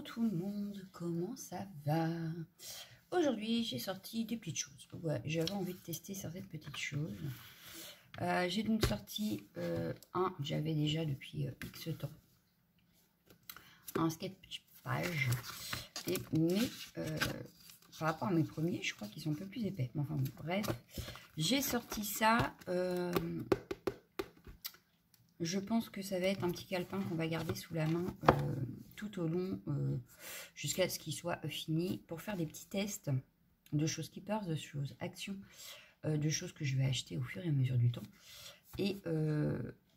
Hello tout le monde, comment ça va? Aujourd'hui j'ai sorti des petites choses. Ouais, j'avais envie de tester certaines petites choses. J'ai donc sorti un que j'avais déjà depuis X temps. Un sketch page. Mais par rapport à mes premiers, je crois qu'ils sont un peu plus épais. Enfin bon, bref, j'ai sorti ça. Je pense que ça va être un petit calepin qu'on va garder sous la main tout au long, jusqu'à ce qu'il soit fini, pour faire des petits tests de choses Keepers, de choses Action, de choses que je vais acheter au fur et à mesure du temps. Et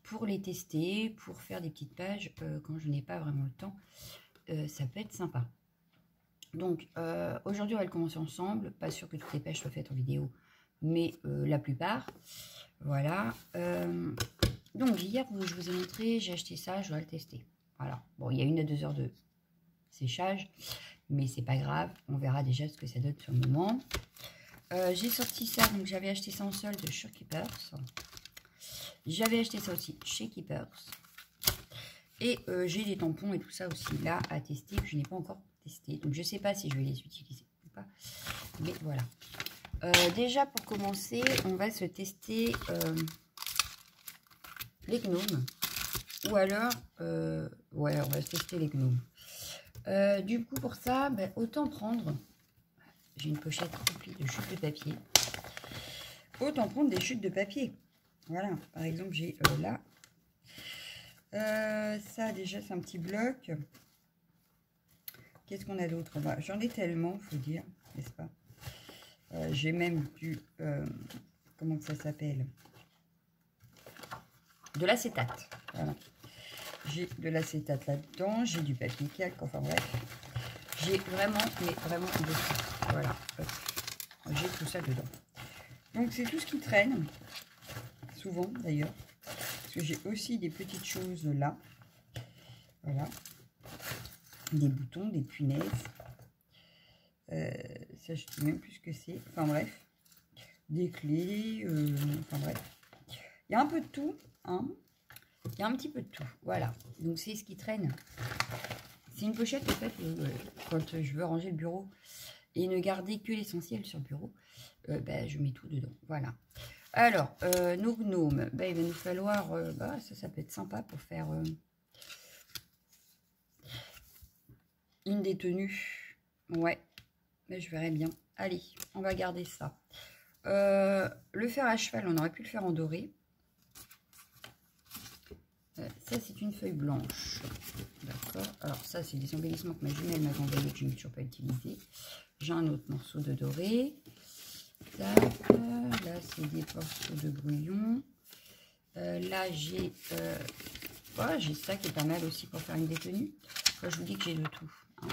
pour les tester, pour faire des petites pages quand je n'ai pas vraiment le temps, ça peut être sympa. Donc aujourd'hui on va le commencer ensemble. Pas sûr que toutes les pages soient faites en vidéo, mais la plupart. Voilà. Donc hier, je vous ai montré, j'ai acheté ça, je dois le tester. Voilà. Bon, il y a 1 à 2 heures de séchage, mais c'est pas grave. On verra déjà ce que ça donne sur le moment. J'ai sorti ça, donc j'avais acheté ça en solde chez Keepers. J'avais acheté ça aussi chez Keepers. Et j'ai des tampons et tout ça aussi là à tester, que je n'ai pas encore testé. Donc je sais pas si je vais les utiliser ou pas. Mais voilà. Déjà pour commencer, on va se tester... les gnomes, ou alors ouais, on va tester les gnomes. Du coup pour ça, ben, autant prendre, j'ai une pochette remplie de chutes de papier, autant prendre des chutes de papier. Voilà, par exemple j'ai là ça, déjà c'est un petit bloc. Qu'est-ce qu'on a d'autre? Bah, j'en ai tellement, faut dire, n'est-ce pas? J'ai même du comment que ça s'appelle, de l'acétate. Voilà. J'ai de l'acétate là-dedans. J'ai du papier calque. Enfin bref. J'ai vraiment, mais vraiment de tout. Voilà. J'ai tout ça dedans. Donc c'est tout ce qui traîne. Souvent d'ailleurs. Parce que j'ai aussi des petites choses là. Voilà. Des boutons, des punaises. Ça je ne sais même plus ce que c'est. Enfin bref. Des clés. Enfin bref. Il y a un peu de tout. Hein. Il y a un petit peu de tout, voilà. Donc c'est ce qui traîne. C'est une pochette en fait, quand je veux ranger le bureau et ne garder que l'essentiel sur le bureau, bah, je mets tout dedans, voilà. Alors, nos gnomes, bah, il va nous falloir, bah, ça peut être sympa pour faire une des tenues. Ouais, mais je verrai bien. Allez, on va garder ça. Le fer à cheval, on aurait pu le faire en doré. Ça, c'est une feuille blanche. D'accord. Alors, ça, c'est des embellissements que ma jumelle m'a envoyé que je n'ai toujours pas utilisé. J'ai un autre morceau de doré. Tac. Là, c'est des morceaux de brouillon. Là, j'ai ça qui est pas mal aussi pour faire une détenue. Quand je vous dis que j'ai de tout. Hein.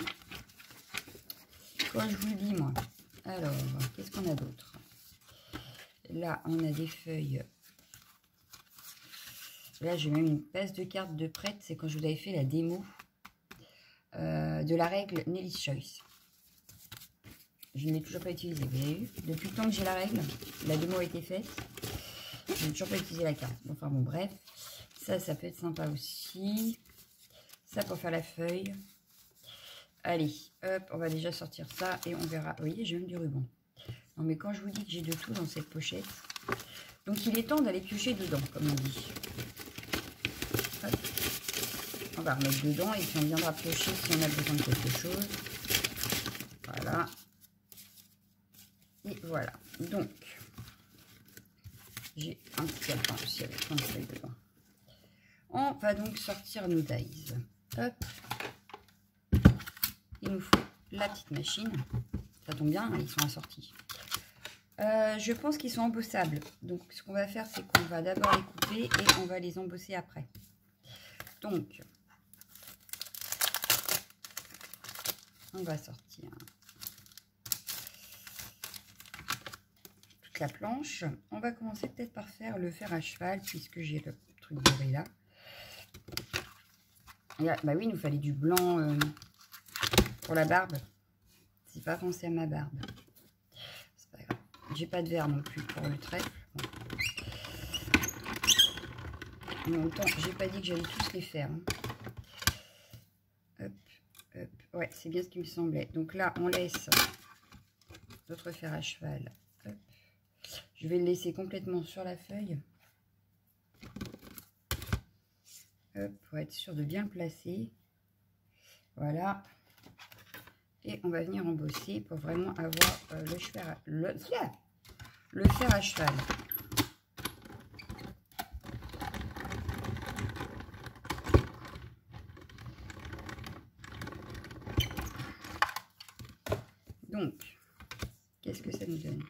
Quand je vous le dis, moi. Alors, qu'est-ce qu'on a d'autre? Là, on a des feuilles. Là, j'ai même une passe de cartes de prête. C'est quand je vous avais fait la démo de la règle Nelly's Choice. Je ne l'ai toujours pas utilisée. Vous avez vu? Depuis le temps que j'ai la règle, la démo a été faite. Je n'ai toujours pas utilisé la carte. Enfin bon, bref. Ça peut être sympa aussi. Ça pour faire la feuille. Allez, hop, on va déjà sortir ça et on verra. Vous voyez, j'ai même du ruban. Non, mais quand je vous dis que j'ai de tout dans cette pochette, donc il est temps d'aller piocher dedans, comme on dit. Hop. On va remettre dedans et puis on viendra piocher si on a besoin de quelque chose. Voilà. Et voilà. Donc, j'ai un petit calepin aussi avec plein de feuilles dedans. On va donc sortir nos dies. Hop. Il nous faut la petite machine. Ça tombe bien, ils sont assortis. Je pense qu'ils sont embossables. Donc, ce qu'on va faire, c'est qu'on va d'abord les couper et on va les embosser après. Donc, on va sortir toute la planche. On va commencer peut-être par faire le fer à cheval, puisque j'ai le truc doré là. Et là, bah oui, il nous fallait du blanc pour la barbe. C'est pas pensé à ma barbe. C'est pas grave. J'ai pas de verre non plus pour le trèfle. Bon. Mais autant, j'ai pas dit que j'allais tous les faire. Hein. Hop. Hop. Ouais, c'est bien ce qui me semblait. Donc là, on laisse notre fer à cheval. Hop. Je vais le laisser complètement sur la feuille. Hop, pour être sûr de bien le placer. Voilà. Et on va venir embosser pour vraiment avoir le fer à cheval. Donc, qu'est-ce que ça nous donne?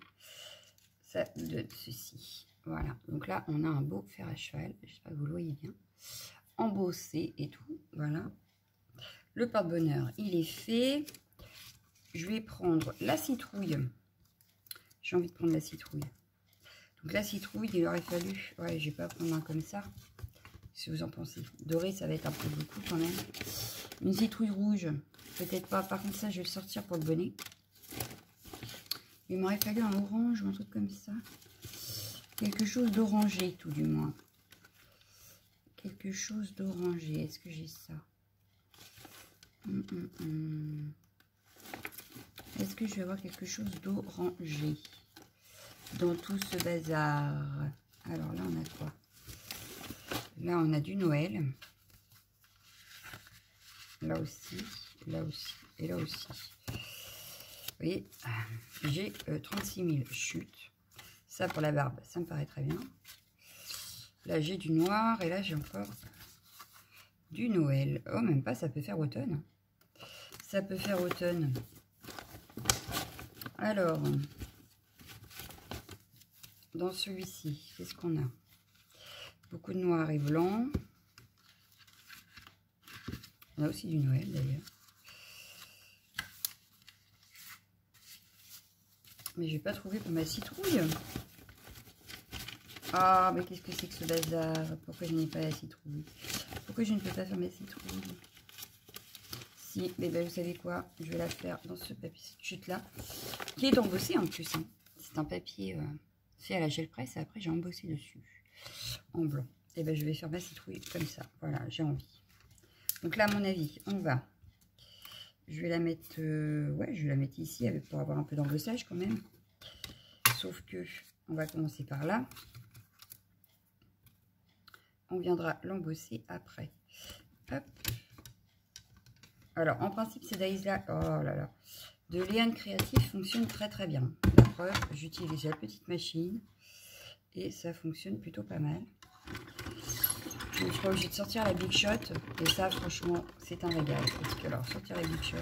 Ça nous donne ceci. Voilà. Donc là, on a un beau fer à cheval. J'espère que vous le voyez bien. Embossé et tout. Voilà. Le porte-bonheur, il est fait. Je vais prendre la citrouille. J'ai envie de prendre la citrouille. Donc la citrouille, il aurait fallu... Ouais, je vais pas prendre un comme ça. Si vous en pensez. Doré, ça va être un peu beaucoup quand même. Une citrouille rouge. Peut-être pas. Par contre, ça, je vais le sortir pour le bonnet. Il m'aurait fallu un orange ou un truc comme ça. Quelque chose d'orangé, tout du moins. Quelque chose d'orangé. Est-ce que j'ai ça? Est-ce que je vais avoir quelque chose d'orangé dans tout ce bazar? Alors là, on a quoi? Là, on a du Noël. Là aussi et là aussi. Vous voyez, j'ai 36 000 chutes. Ça, pour la barbe, ça me paraît très bien. Là, j'ai du noir et là, j'ai encore du Noël. Oh, même pas, ça peut faire automne. Ça peut faire automne. Alors, dans celui-ci, qu'est-ce qu'on a? Beaucoup de noir et blanc. On a aussi du Noël, d'ailleurs. Mais je n'ai pas trouvé pour ma citrouille. Ah, mais qu'est-ce que c'est que ce bazar? Pourquoi je n'ai pas la citrouille? Pourquoi je ne peux pas faire ma citrouille? Si, mais ben, vous savez quoi? Je vais la faire dans ce papier chute-là, qui est embossé en plus. Hein. C'est un papier fait à la gel presse, et après j'ai embossé dessus, en blanc. Et ben je vais faire ma citrouille comme ça. Voilà, j'ai envie. Donc là, à mon avis, on va... Je vais la mettre, ouais, je vais la mettre ici pour avoir un peu d'embossage quand même. Sauf que on va commencer par là. On viendra l'embosser après. Hop. Alors, en principe, ces dies-là, oh là là, de Léane Créative fonctionne très très bien. La preuve, j'utilise la petite machine et ça fonctionne plutôt pas mal. Je suis obligée de sortir la Big Shot et ça, franchement, c'est un régal. Parce que alors, sortir la Big Shot,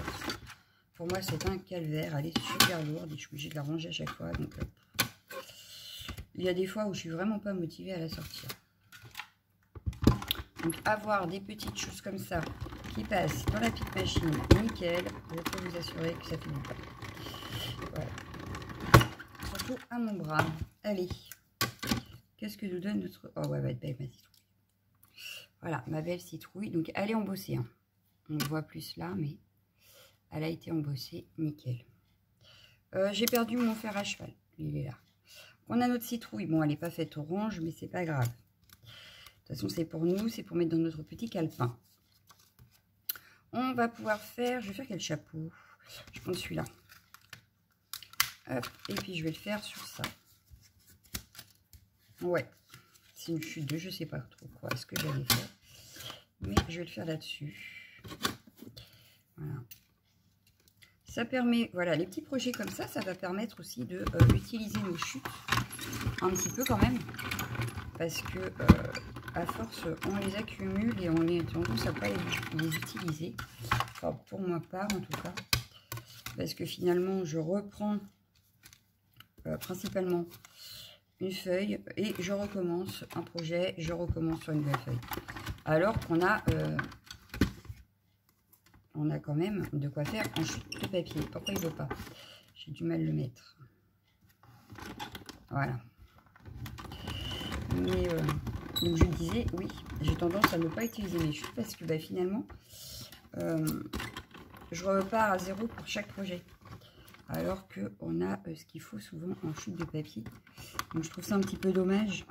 pour moi, c'est un calvaire. Elle est super lourde et je suis obligée de la ranger à chaque fois. Donc, il y a des fois où je suis vraiment pas motivée à la sortir. Donc, avoir des petites choses comme ça qui passent dans la petite machine, nickel. Je peux vous assurer que ça fait du bien. Voilà. Surtout à mon bras. Allez. Qu'est-ce que nous donne notre... Oh, ouais, va être belle, ma citrouille. Voilà, ma belle citrouille. Donc, elle est embossée. Hein. On le voit plus là, mais elle a été embossée. Nickel. J'ai perdu mon fer à cheval. Il est là. On a notre citrouille. Bon, elle n'est pas faite orange, mais c'est pas grave. De toute façon, c'est pour nous. C'est pour mettre dans notre petit calepin. On va pouvoir faire... Je vais faire quel chapeau? Je prends celui-là. Hop. Et puis, je vais le faire sur ça. Ouais. C'est une chute de je sais pas trop quoi est-ce que j'allais faire, mais je vais le faire là-dessus. Voilà, ça permet, voilà, les petits projets comme ça va permettre aussi de utiliser nos chutes un petit peu quand même, parce que à force on les accumule et on est tendance à pas les utiliser, enfin, pour ma part en tout cas, parce que finalement je reprends principalement une feuille et je recommence un projet, je recommence sur une nouvelle feuille. Alors qu'on a on a quand même de quoi faire en chute de papier. Pourquoi il ne veut pas? J'ai du mal à le mettre. Voilà. Mais donc je disais, oui, j'ai tendance à ne pas utiliser mes chutes parce que bah, finalement, je repars à zéro pour chaque projet. Alors qu'on a ce qu'il faut souvent en chute de papier. Donc je trouve ça un petit peu dommage.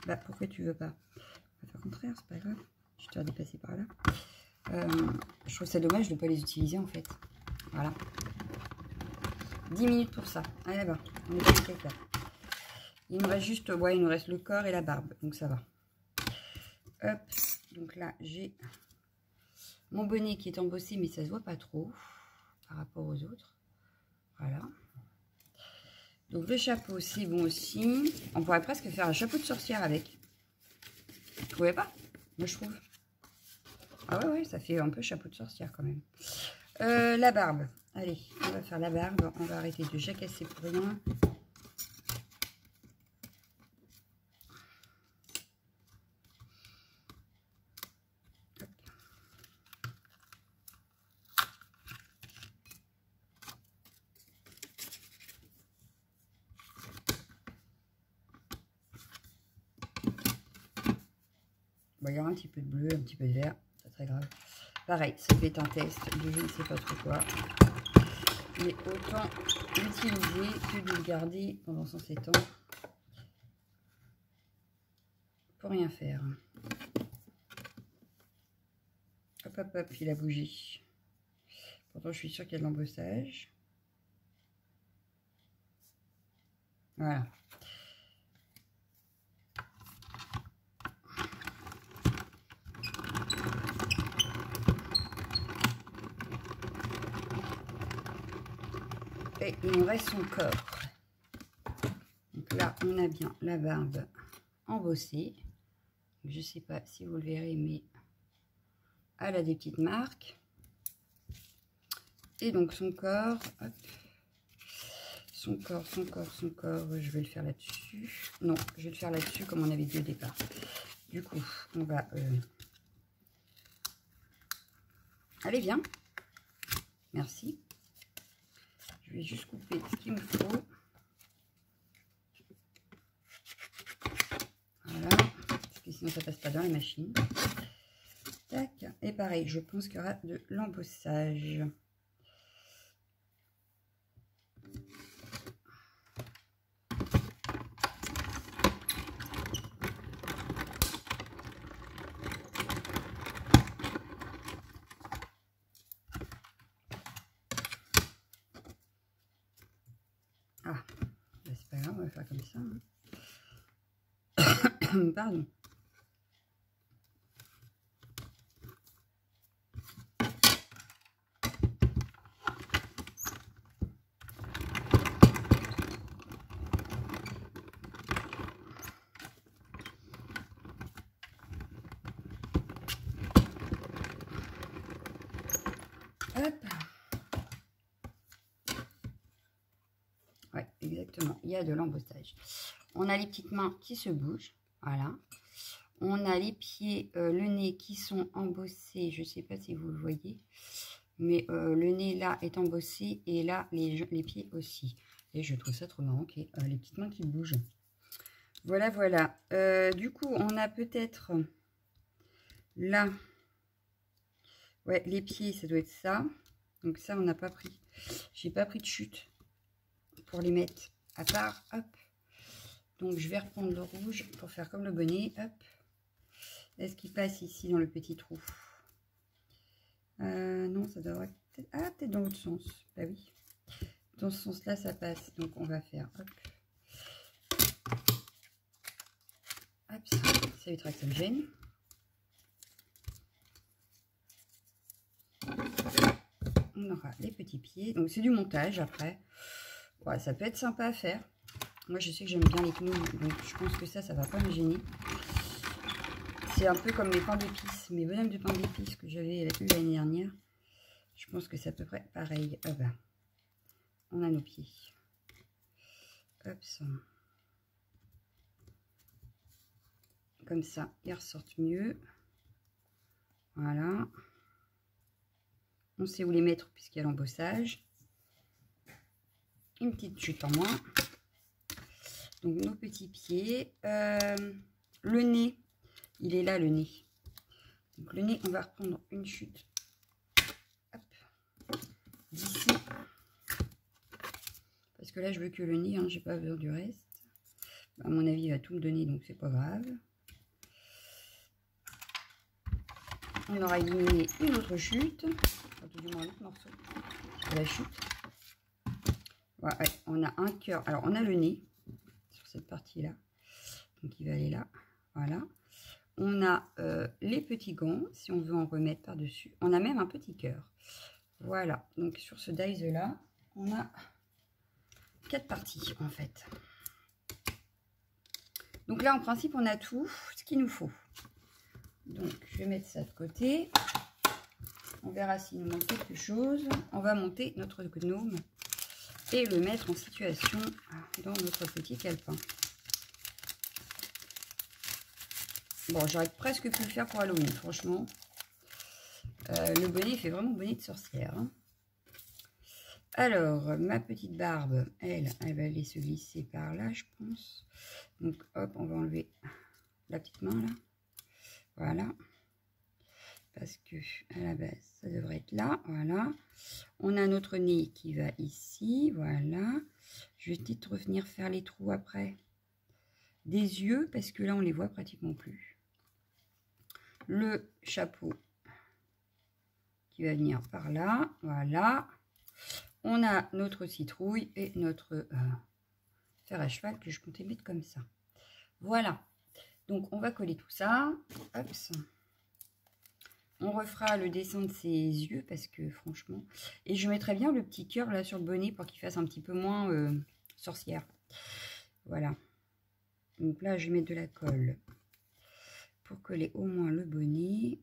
Bah pourquoi tu veux pas? On va faire le contraire, c'est pas grave. Je te vais dépasser par là. Je trouve ça dommage de ne pas les utiliser en fait. Voilà. 10 minutes pour ça. Allez là-bas. On est pas là. Il nous reste juste, ouais, il nous reste le corps et la barbe. Donc ça va. Hop. Donc là, j'ai mon bonnet qui est embossé, mais ça se voit pas trop par rapport aux autres. Voilà. Donc le chapeau, c'est bon aussi. On pourrait presque faire un chapeau de sorcière avec. Vous trouvez pas? Moi, je trouve. Ah ouais, ça fait un peu chapeau de sorcière quand même. La barbe. Allez, on va faire la barbe. On va arrêter de jacasser pour rien. Bon, il y aura un petit peu de bleu, un petit peu de vert. Pas très grave. Pareil, ça peut être un test de je ne sais pas trop quoi. Mais autant l'utiliser que de le garder pendant 107 ans. Pour rien faire. Hop, hop, hop, il a bougé. Pourtant, je suis sûre qu'il y a de l'embossage. Voilà. Et il nous reste son corps. Donc là, on a bien la barbe embossée. Je ne sais pas si vous le verrez, mais elle a des petites marques. Et donc son corps, hop. Son corps, je vais le faire là-dessus. Non, je vais le faire là-dessus comme on avait dit au départ. Du coup, on va... Allez, viens. Merci. Je vais juste couper ce qu'il me faut. Voilà. Parce que sinon, ça passe pas dans la machine. Tac. Et pareil, je pense qu'il y aura de l'embossage. Ah, c'est pas grave, on va faire comme ça. Hein. Pardon. Hop. Ouais, exactement. Il y a de l'embossage. On a les petites mains qui se bougent. Voilà. On a les pieds, le nez qui sont embossés. Je ne sais pas si vous le voyez. Mais le nez là est embossé. Et là, les pieds aussi. Et je trouve ça trop marrant qu'il y ait les petites mains qui bougent. Voilà, voilà. Du coup, on a peut-être là. Ouais, les pieds, ça doit être ça. Donc ça, on n'a pas pris. J'ai pas pris de chute pour les mettre à part. Hop. Donc je vais reprendre le rouge pour faire comme le bonnet. Hop. Est-ce qu'il passe ici dans le petit trou? Non, ça devrait peut-être... Ah, peut-être dans l'autre sens. Bah oui. Dans ce sens-là, ça passe. Donc on va faire... Hop. Hop, ça évitera que ça me gêne. On aura les petits pieds. Donc c'est du montage après. Ouais, ça peut être sympa à faire. Moi je sais que j'aime bien les clous, donc je pense que ça va pas me gêner. C'est un peu comme mes pains d'épices, mes bonhommes de pain d'épices que j'avais eu l'année dernière. Je pense que c'est à peu près pareil. Hop, on a nos pieds. Hop, ça. Comme ça, ils ressortent mieux. Voilà. On sait où les mettre puisqu'il y a l'embossage. Une petite chute en moins. Donc nos petits pieds. Le nez, il est là le nez. Donc le nez, on va reprendre une chute. D'ici. Parce que là, je veux que le nez, hein, j'ai pas besoin du reste. À mon avis, il va tout me donner, donc c'est pas grave. on aura éliminé une autre chute, enfin, tout du moins un autre morceau de la chute. Voilà, ouais, on a un cœur. Alors, on a le nez sur cette partie-là. Donc, il va aller là. Voilà. On a les petits gants, si on veut en remettre par-dessus. On a même un petit cœur. Voilà. Donc, sur ce dies-là, on a 4 parties, en fait. Donc là, en principe, on a tout ce qu'il nous faut. Donc, je vais mettre ça de côté. On verra s'il nous manque quelque chose. On va monter notre gnome et le mettre en situation dans notre petit calepin. Bon, j'aurais presque pu le faire pour Halloween, franchement. Le bonnet, il fait vraiment bonnet de sorcière. Hein. Alors, ma petite barbe, elle va aller se glisser par là, je pense. Donc, hop, on va enlever la petite main, là. Voilà. Parce que, à la base, ça devrait être là. Voilà. On a notre nez qui va ici. Voilà. Je vais peut-être revenir faire les trous après. Des yeux, parce que là, on les voit pratiquement plus. Le chapeau qui va venir par là. Voilà. On a notre citrouille et notre fer à cheval que je comptais mettre comme ça. Voilà. Donc, on va coller tout ça. Hop. On refera le dessin de ses yeux parce que franchement... Et je mettrai bien le petit cœur là sur le bonnet pour qu'il fasse un petit peu moins sorcière. Voilà. Donc là, je vais mettre de la colle pour coller au moins le bonnet.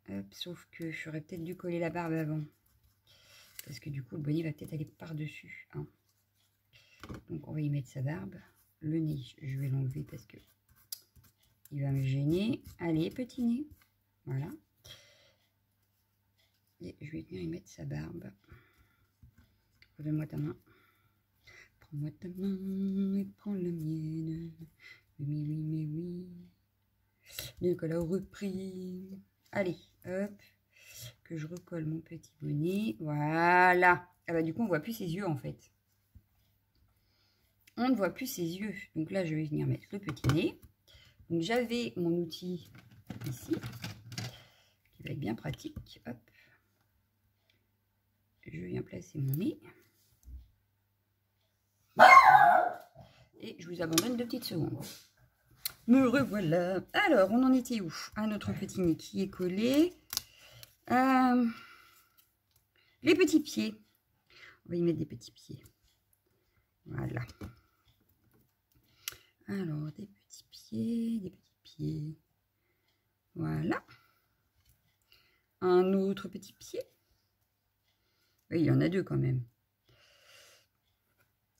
Hop, sauf que j'aurais peut-être dû coller la barbe avant. Parce que du coup, le bonnet va peut-être aller par-dessus. Hein. Donc, on va y mettre sa barbe. Le nez, je vais l'enlever parce que il va me gêner. Allez, petit nez. Voilà. Et je vais venir y mettre sa barbe. Donne-moi ta main. Prends-moi ta main et prends la mienne. Oui, oui, mais oui. Bien qu'elle a repris. Allez, hop. Que je recolle mon petit bonnet. Voilà. Ah bah du coup, on ne voit plus ses yeux en fait. On ne voit plus ses yeux. Donc là, je vais venir mettre le petit nez. Donc j'avais mon outil ici, qui va être bien pratique. Hop. Je viens placer mon nez. Et je vous abandonne 2 petites secondes. Me revoilà. Alors, on en était où? À notre petit nez qui est collé. Les petits pieds. On va y mettre des petits pieds. Voilà. Alors, des petits pieds, des petits pieds. Voilà. Un autre petit pied. Oui, il y en a 2 quand même.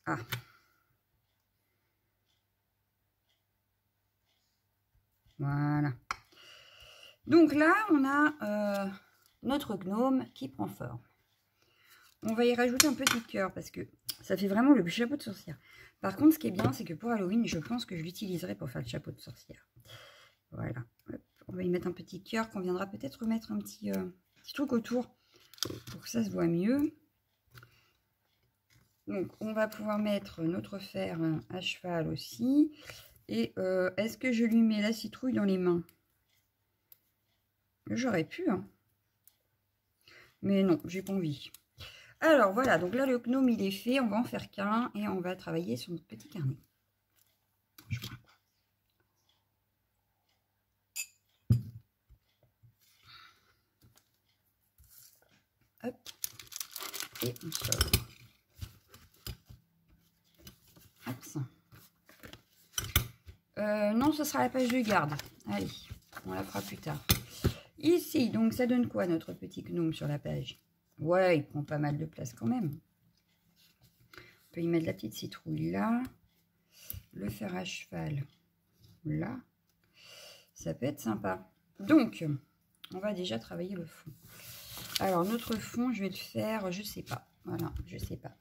Ah. Voilà. Donc là, on a notre gnome qui prend forme. On va y rajouter un petit cœur parce que ça fait vraiment le chapeau de sorcière. Par contre, ce qui est bien, c'est que pour Halloween, je pense que je l'utiliserai pour faire le chapeau de sorcière. Voilà. Hop. On va y mettre un petit cœur qu'on viendra peut-être remettre un petit truc autour pour que ça se voit mieux. Donc, on va pouvoir mettre notre fer à cheval aussi. Et est-ce que je lui mets la citrouille dans les mains? J'aurais pu, hein. Mais non, j'ai pas envie. Alors, voilà. Donc là, le gnome, il est fait. On va en faire qu'un et on va travailler sur notre petit carnet. Je prends un coup. Hop. Et on sort. Non, ce sera la page de garde. Allez, on la fera plus tard. Ici, donc ça donne quoi notre petit gnome sur la page? Ouais, il prend pas mal de place quand même. On peut y mettre la petite citrouille là. Le fer à cheval là. Ça peut être sympa. Donc, on va déjà travailler le fond. Alors, notre fond, je vais le faire, je sais pas. Voilà, je sais pas.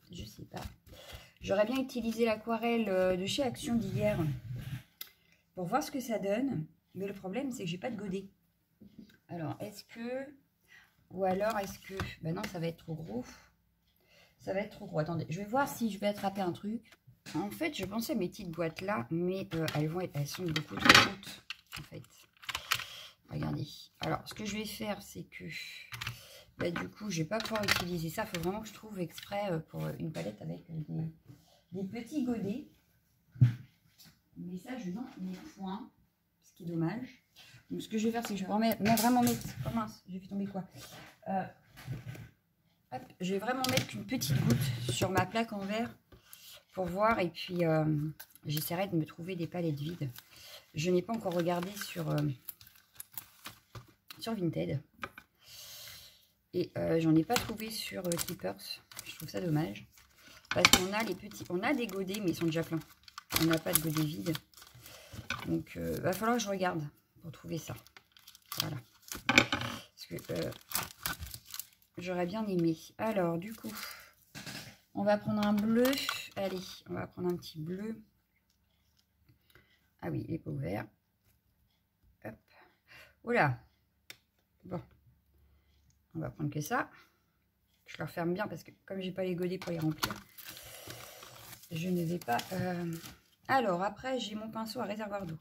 J'aurais bien utilisé l'aquarelle de chez Action d'hier pour voir ce que ça donne. Mais le problème, c'est que j'ai pas de godet. Alors, est-ce que... Ou alors, est-ce que... Ben non, ça va être trop gros. Ça va être trop gros. Attendez, je vais voir si je vais attraper un truc. En fait, je pensais à mes petites boîtes là, mais elles sont beaucoup trop hautes, en fait. Regardez. Alors, ce que je vais faire, c'est que bah, du coup, je vais pas pouvoir utiliser ça. Il faut vraiment que je trouve exprès pour une palette avec des petits godets. Mais ça, je n'en ai point, ce qui est dommage. Donc, ce que je vais faire, c'est que je vais vraiment mettre... Oh mince, j'ai fait tomber quoi hop, je vais vraiment mettre qu'une petite goutte sur ma plaque en verre pour voir. Et puis, j'essaierai de me trouver des palettes vides. Je n'ai pas encore regardé sur Vinted. Et j'en ai pas trouvé sur Keepers. Je trouve ça dommage. Parce qu'on a les petits... On a des godets, mais ils sont déjà pleins. On n'a pas de godets vides. Donc, va falloir que je regarde pour trouver ça. Voilà. Parce que j'aurais bien aimé. Alors, du coup, on va prendre un bleu. Allez, on va prendre un petit bleu. Ah oui, il n'est pas ouvert. Hop. Oula. Bon. On va prendre que ça. Je le referme bien parce que comme j'ai pas les godets pour les remplir, je ne vais pas... Alors, après, j'ai mon pinceau à réservoir d'eau.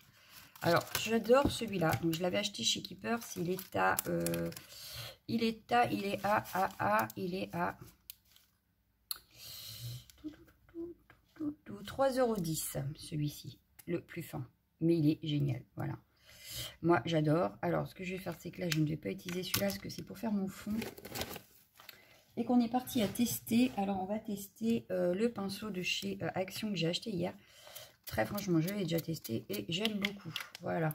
Alors, j'adore celui-là. Donc, je l'avais acheté chez Keepers. Il est à... il est à 3,10 €, celui-ci, le plus fin. Mais il est génial, voilà. Moi, j'adore. Alors, ce que je vais faire, c'est que là, je ne vais pas utiliser celui-là parce que c'est pour faire mon fond. Et qu'on est parti à tester. Alors, on va tester le pinceau de chez Action que j'ai acheté hier. Très franchement, je l'ai déjà testé et j'aime beaucoup. Voilà.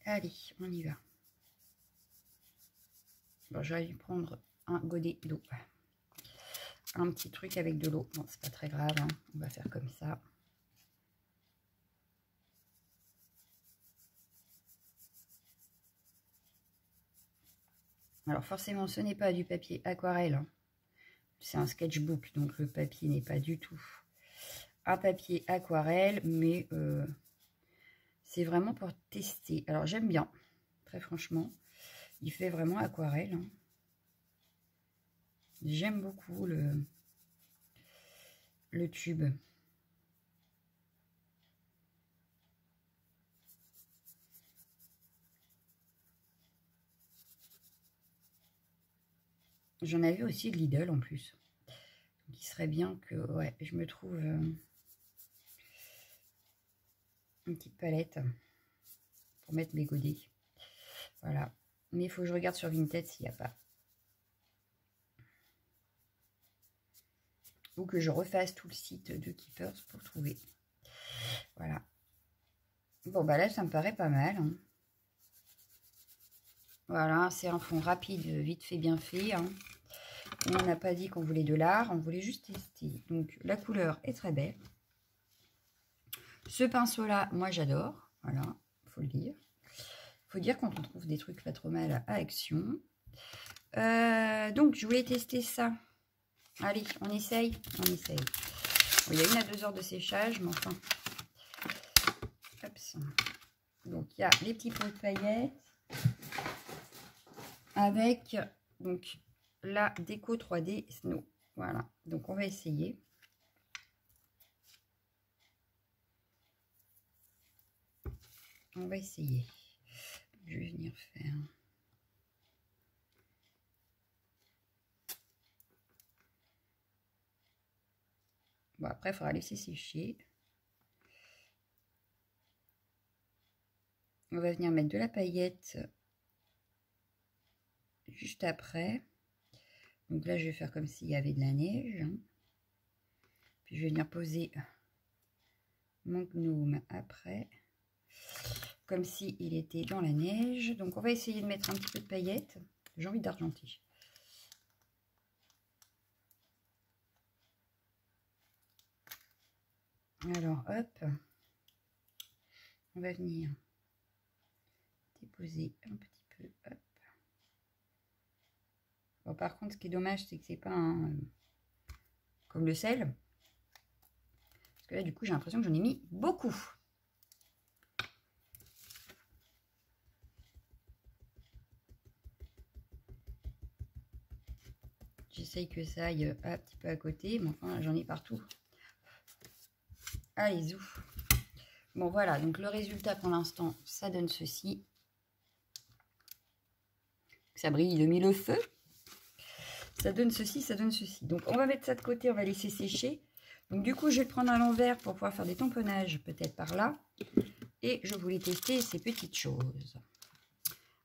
Allez, on y va. Bon, j'aurais dû prendre un godet d'eau. Un petit truc avec de l'eau. Bon, c'est pas très grave, hein. On va faire comme ça. Alors, forcément, ce n'est pas du papier aquarelle, hein. C'est un sketchbook, donc le papier n'est pas du tout un papier aquarelle, mais c'est vraiment pour tester. Alors, j'aime bien, très franchement. Il fait vraiment aquarelle, hein. J'aime beaucoup le tube. J'en avais aussi de Lidl en plus. Donc, il serait bien que ouais, je me trouve une petite palette pour mettre mes godets. Voilà. Mais il faut que je regarde sur Vinted s'il n'y a pas. Ou que je refasse tout le site de Keepers pour trouver. Voilà. Bon, bah là, ça me paraît pas mal, hein. Voilà, c'est un fond rapide, vite fait, bien fait, hein. On n'a pas dit qu'on voulait de l'art, on voulait juste tester. Donc, la couleur est très belle. Ce pinceau-là, moi, j'adore. Voilà, il faut le dire. Il faut dire quand on trouve des trucs pas trop mal à Action. Donc, je voulais tester ça. Allez, on essaye. On essaye. Bon, il y a 1 à 2 heures de séchage, mais enfin... Hop. Donc, il y a les petits pots de paillettes. Avec, donc, la déco 3D Snow. Voilà. Donc, on va essayer. On va essayer. Je vais venir faire... Bon, après, il faudra laisser sécher. On va venir mettre de la paillette juste après. Donc là, je vais faire comme s'il y avait de la neige. Puis, je vais venir poser mon gnome après. Comme s'il était dans la neige. Donc, on va essayer de mettre un petit peu de paillettes. J'ai envie d'argenter. Alors, hop. On va venir déposer un petit peu. Hop. Bon, par contre, ce qui est dommage, c'est que c'est pas un... comme le sel. Parce que là, du coup, j'ai l'impression que j'en ai mis beaucoup. J'essaye que ça aille un petit peu à côté. Mais enfin, j'en ai partout. Allez, zouf. Bon, voilà. Donc, le résultat pour l'instant, ça donne ceci. Ça brille de mille feux. Ça donne ceci, ça donne ceci. Donc, on va mettre ça de côté. On va laisser sécher. Donc, du coup, je vais le prendre à l'envers pour pouvoir faire des tamponnages, peut-être par là. Et je voulais tester ces petites choses.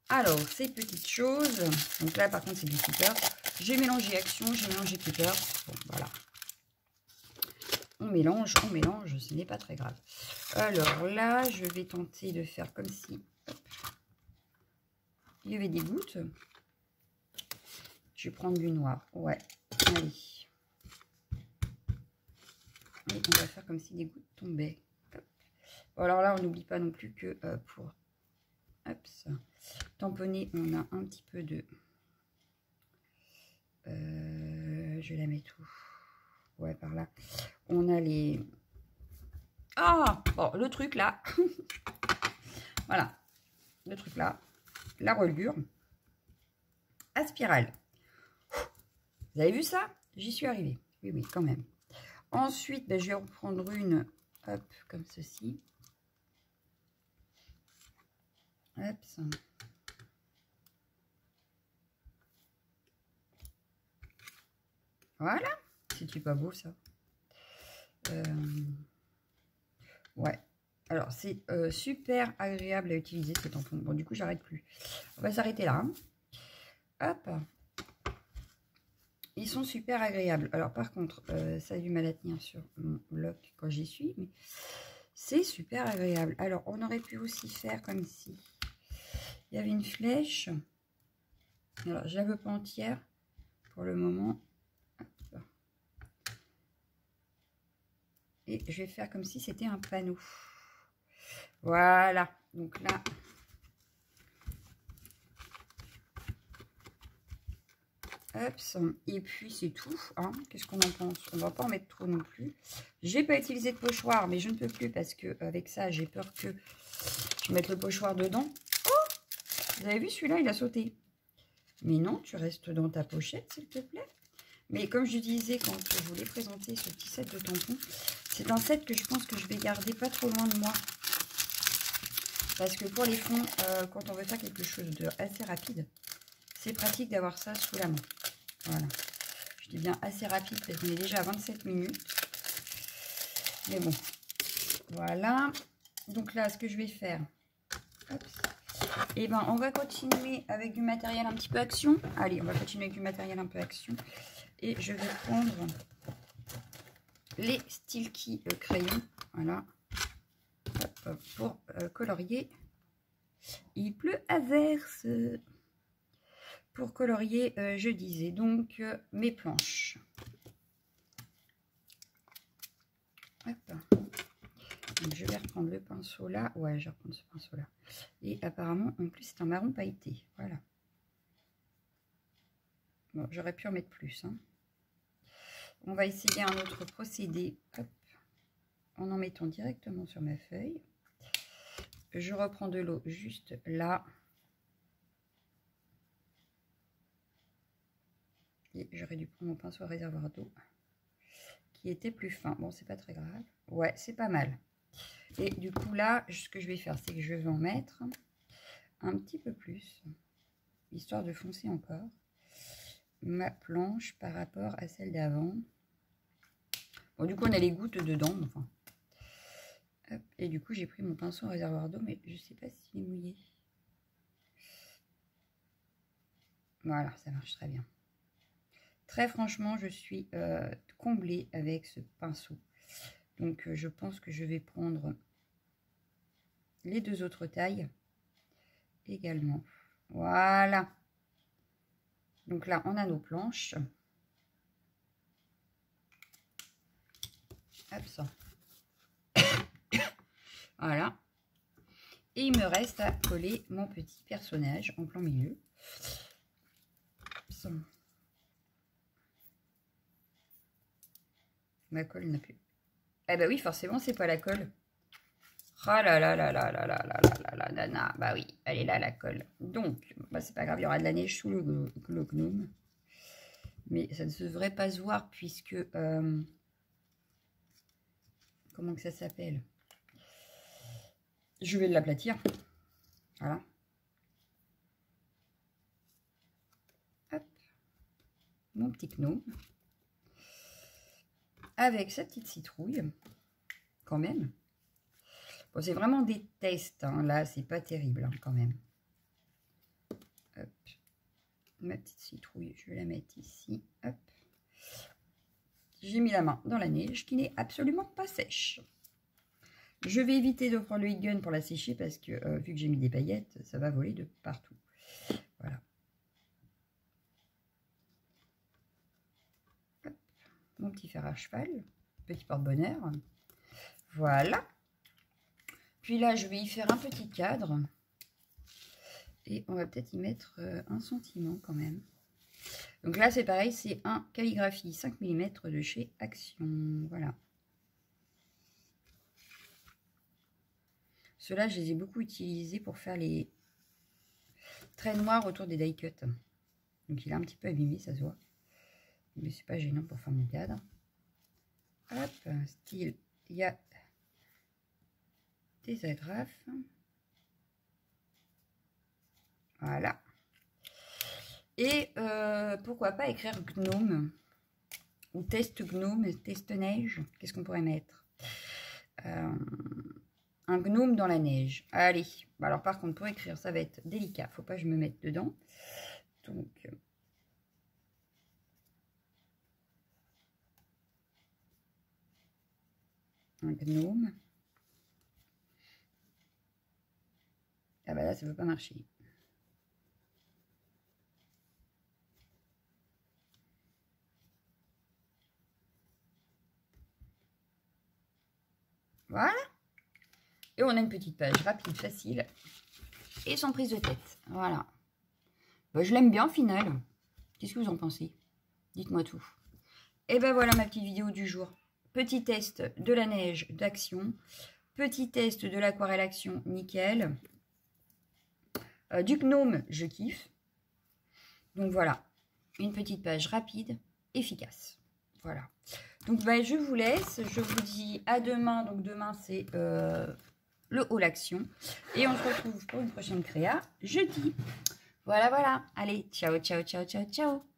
Alors, ces petites choses. Donc là, par contre, c'est du Keeper. J'ai mélangé Action, j'ai mélangé Keeper. Bon, voilà. On mélange, ce n'est pas très grave. Alors là, je vais tenter de faire comme si hop, il y avait des gouttes. Je vais prendre du noir. Ouais, allez. Et on va faire comme si des gouttes tombaient. Bon, alors là, on n'oublie pas non plus que pour hop, ça, tamponner, on a un petit peu de... je la mets tout. Ouais, par là. On a les... Ah, bon, le truc là. Voilà. Le truc là. La reliure. À spirale. Vous avez vu ça? J'y suis arrivée. Oui, oui, quand même. Ensuite, ben, je vais reprendre une, hop, comme ceci. Hop, ça. Voilà. C'est pas beau, ça. Ouais. Alors, c'est super agréable à utiliser, ces tampons. Bon, du coup, j'arrête plus. On va s'arrêter là. Hein. Hop. Ils sont super agréables. Alors, par contre, ça a du mal à tenir sur mon bloc quand j'y suis. Mais c'est super agréable. Alors, on aurait pu aussi faire comme si il y avait une flèche. Alors, je la veux pas entière pour le moment. Hop. Et je vais faire comme si c'était un panneau. Voilà. Donc là... Hop, et puis c'est tout. Hein. Qu'est-ce qu'on en pense? On va pas en mettre trop non plus. J'ai pas utilisé de pochoir, mais je ne peux plus parce que avec ça, j'ai peur que je mette le pochoir dedans. Oh! Vous avez vu, celui-là, il a sauté. Mais non, tu restes dans ta pochette, s'il te plaît. Mais comme je disais quand je voulais présenter ce petit set de tampons, c'est un set que je pense que je vais garder pas trop loin de moi. Parce que pour les fonds, quand on veut faire quelque chose de assez rapide, c'est pratique d'avoir ça sous la main. Voilà. Je dis bien assez rapide parce qu'on est déjà à 27 minutes. Mais bon. Voilà. Donc là, ce que je vais faire. Et ben, on va continuer avec du matériel un petit peu action. Allez, on va continuer avec du matériel un peu action. Et je vais prendre les Stilky crayons. Voilà. Hop, hop, pour colorier. Il pleut à verse. Pour colorier, je disais donc mes planches. Hop. Donc, je vais reprendre le pinceau là. Ouais, je vais reprendre ce pinceau là. Et apparemment, en plus, c'est un marron pailleté. Voilà. Bon, j'aurais pu en mettre plus. Hein. On va essayer un autre procédé. Hop. En mettant directement sur ma feuille. Je reprends de l'eau juste là. Et j'aurais dû prendre mon pinceau à réservoir d'eau qui était plus fin. Bon, c'est pas très grave. Ouais, c'est pas mal. Et du coup, là, ce que je vais faire, c'est que je vais en mettre un petit peu plus, histoire de foncer encore ma planche par rapport à celle d'avant. Bon, du coup, on a les gouttes dedans. Enfin. Hop, et du coup, j'ai pris mon pinceau à réservoir d'eau, mais je sais pas s'il est mouillé. Voilà, ça marche très bien. Très franchement, je suis comblée avec ce pinceau. Donc, je pense que je vais prendre les deux autres tailles également. Voilà. Donc là, on a nos planches. Hop, ça. Voilà. Et il me reste à coller mon petit personnage en plein milieu. Ça. Ma colle n'a plus. Eh bah oui, forcément, c'est pas la colle. Oh là là là là là là là là là là là. Bah oui, elle est là, la colle. Donc, bah c'est pas grave, il y aura de la neige sous le gnome. Mais ça ne devrait pas se voir puisque... comment que ça s'appelle? Je vais l'aplatir. Voilà. Hop. Mon petit gnome. Avec sa petite citrouille. Quand même. Bon, c'est vraiment des tests. Hein. Là, c'est pas terrible hein, quand même. Hop. Ma petite citrouille, je vais la mettre ici. Hop. J'ai mis la main dans la neige qui n'est absolument pas sèche. Je vais éviter de prendre le heat gun pour la sécher parce que vu que j'ai mis des paillettes, ça va voler de partout. Voilà. Hop. Mon petit fer à cheval, petit porte-bonheur. Voilà. Puis là, je vais y faire un petit cadre. Et on va peut-être y mettre un sentiment quand même. Donc là, c'est pareil, c'est un calligraphie 5 mm de chez Action. Voilà. Ceux-là, je les ai beaucoup utilisés pour faire les traits noirs autour des die cuts. Donc il est un petit peu abîmé, ça se voit. Mais c'est pas gênant pour faire mon cadre. Hop, style, il y a des agrafes. Voilà. Et pourquoi pas écrire gnome ou test gnome, test neige. Qu'est-ce qu'on pourrait mettre? Un gnome dans la neige. Allez. Alors par contre, pour écrire, ça va être délicat. Faut pas que je me mette dedans. Donc, un gnome. Ah bah là, ça ne veut pas marcher. Voilà. Et on a une petite page rapide, facile. Et sans prise de tête. Voilà. Bah, je l'aime bien, au final. Qu'est-ce que vous en pensez? Dites-moi tout. Et ben voilà ma petite vidéo du jour. Petit test de la neige d'Action. Petit test de l'aquarelle Action, nickel. Du gnome, je kiffe. Donc voilà. Une petite page rapide, efficace. Voilà. Donc bah, je vous laisse. Je vous dis à demain. Donc demain, c'est... le haul action. Et on se retrouve pour une prochaine créa jeudi. Voilà, voilà. Allez, ciao, ciao, ciao, ciao, ciao.